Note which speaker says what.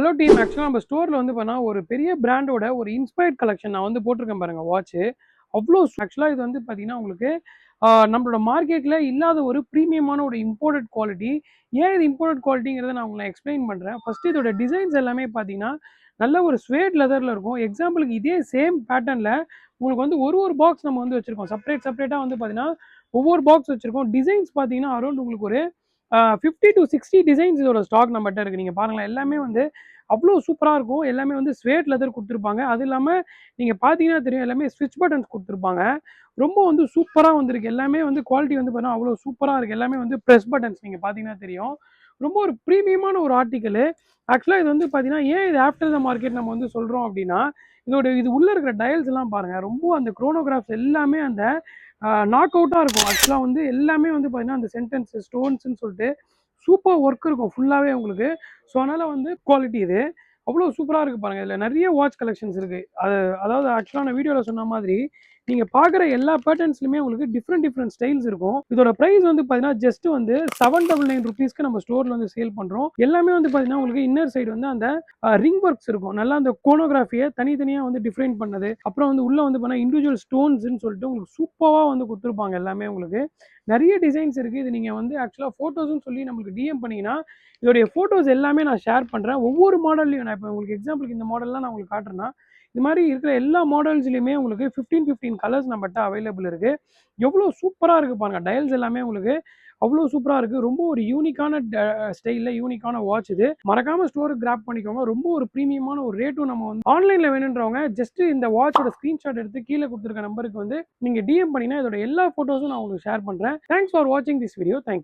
Speaker 1: Hello team. ஆக்சுவலா நம்ம ஸ்டோர்ல வந்து பார்த்தீங்கன்னா, ஒரு பெரிய பிராண்டோட ஒரு இன்ஸ்பயர்ட் கலெக்ஷன் நான் வந்து போட்டிருக்கேன் பாருங்க வாட்ச்சு. அவ்ளோ ஆக்சுவலா இது வந்து பார்த்தீங்கன்னா, உங்களுக்கு நம்மளோட மார்க்கெட்ல இல்லாத ஒரு பிரீமியமான ஒரு இம்போர்ட்டட் குவாலிட்டி. ஏன் இது இம்போர்ட்டட் குவாலிட்டிங்கிறத நான் உங்களுக்கு எக்ஸ்பிளைன் பண்றேன். ஃபர்ஸ்ட் இதோட டிசைன்ஸ் எல்லாமே பார்த்தீங்கன்னா, நல்ல ஒரு ஸ்வேட் லெதர்ல இருக்கும். எக்ஸாம்பிளுக்கு இதே சேம் பேட்டர்ன்ல உங்களுக்கு வந்து ஒரு பாக்ஸ் நம்ம வந்து வச்சிருக்கோம். செப்பரேட்டா வந்து பார்த்தீங்கன்னா, ஒவ்வொரு பாக்ஸ் வச்சிருக்கோம். டிசைன்ஸ் பார்த்தீங்கன்னா, அரௌண்ட் உங்களுக்கு ஒரு 50 to 60 டிசைன்ஸ் இதோட ஸ்டாக் நம்மட்ட இருக்கு. நீங்க பாருங்களேன். எல்லாமே வந்து அவ்வளோ சூப்பரா இருக்கும். எல்லாமே வந்து ஸ்வேட் லெதர் குடுத்துருப்பாங்க. அது இல்லாம நீங்க பார்த்தீங்கன்னா தெரியும். எல்லாமே ஸ்விட்ச் பட்டன்ஸ் குடுத்துருப்பாங்க. ரொம்ப வந்து சூப்பரா வந்திருக்கு. எல்லாமே வந்து குவாலிட்டி வந்து பார்த்தீங்கன்னா, அவ்வளோ சூப்பரா இருக்கு. எல்லாமே வந்து பிரஸ் பட்டன்ஸ் நீங்க பார்த்தீங்கன்னா தெரியும். ரொம்ப ஒரு பிரீமியமான ஒரு ஆர்டிக்கிளு. ஆக்சுவலா இது வந்து பார்த்தீங்கன்னா, ஏன் இது ஆஃப்டர் த மார்க்கெட் நம்ம வந்து சொல்றோம் அப்டின்னா, இது உள்ள இருக்கிற டயல்ஸ் எல்லாம் பாருங்க. ரொம்ப அந்த குரோனோகிராஃப்ஸ் எல்லாமே அந்த நாக் அவுட்டா இருக்கும். ஆக்சுவலா வந்து எல்லாமே வந்து பார்த்தீங்கன்னா, அந்த சென்டென்ஸ் ஸ்டோன்ஸ்ன்னு சொல்லிட்டு சூப்பர் ஒர்க் இருக்கும் ஃபுல்லாவே உங்களுக்கு. ஸோ அதனால வந்து குவாலிட்டி இது. அவ்வளோ சூப்பரா இருக்கு பாருங்க. இதுல நெறைய வாட்ச் கலெக்ஷன்ஸ் இருக்கு. அதாவது ஆக்சுவலா நான் வீடியோல சொன்ன மாதிரி, நீங்க பார்க்குற எல்லா பேட்டர்ன்ஸ்லயுமே உங்களுக்கு டிஃபரெண்ட் ஸ்டைல்ஸ் இருக்கும். இதோட பிரைஸ் வந்து பார்த்தீங்கன்னா, ஜஸ்ட் வந்து ₹799க்கு நம்ம ஸ்டோர்ல வந்து சேல் பண்றோம். எல்லாமே வந்து பார்த்தீங்கன்னா, உங்களுக்கு இன்னர் சைடு வந்து அந்த ரிங் ஒர்க்ஸ் இருக்கும். நல்லா அந்த கோனோகிராஃபிய தனித்தனியா வந்து டிஃபைன் பண்ணது. அப்புறம் வந்து உள்ள வந்து பார்த்தீங்கன்னா, இண்டிவிஜுவல் ஸ்டோன்ஸ்ன்னு சொல்லிட்டு உங்களுக்கு சூப்பரா வந்து குடுத்துருப்பாங்க எல்லாமே உங்களுக்கு. நெறைய டிசைன்ஸ் இருக்கு. இது நீங்க வந்து ஆக்சுவலா ஃபோட்டோஸ்ன்னு சொல்லி நம்மளுக்கு டிஎம் பண்ணீங்கன்னா, இதோடைய ஃபோட்டோஸ் எல்லாமே நான் ஷேர் பண்றேன். ஒவ்வொரு மாடல்லயும் நான் இப்ப உங்களுக்கு எக்ஸாம்பிளுக்கு இந்த மாடல்லாம் நான் உங்களுக்கு காட்டுறேன்னா, இது மாரி இருக்கிற எல்லா மாடல்ஸ்லயுமே உங்களுக்கு 15 கலர்ஸ் நம்மட்ட அவைலபிள் இருக்கு. எவ்வளோ சூப்பரா இருக்கு பாருங்க. டயல்ஸ் எல்லாமே உங்களுக்கு அவ்வளோ சூப்பரா இருக்கு. ரொம்ப ஒரு யூனிக்கான ஸ்டைல்ல யூனிக்கான வாட்ச் இது. மறக்காம ஸ்டோருக்கு கிராப் பண்ணிக்கோங்க. ரொம்ப ஒரு பிரீமியமான ஒரு ரேட்டும் நம்ம வந்து ஆன்லைன்ல வேணுன்றவங்க ஜஸ்ட் இந்த வாட்சோட ஸ்கிரீன்ஷாட் எடுத்து கீழ குடுத்திருக்க நம்பருக்கு வந்து நீங்க டிஎம் பண்ணீங்கன்னா இதோட எல்லா ஃபோட்டோஸும் நான் உங்களுக்கு ஷேர் பண்றேன். தேங்க்ஸ் ஃபார் வாட்சிங் திஸ் வீடியோ. Thank you.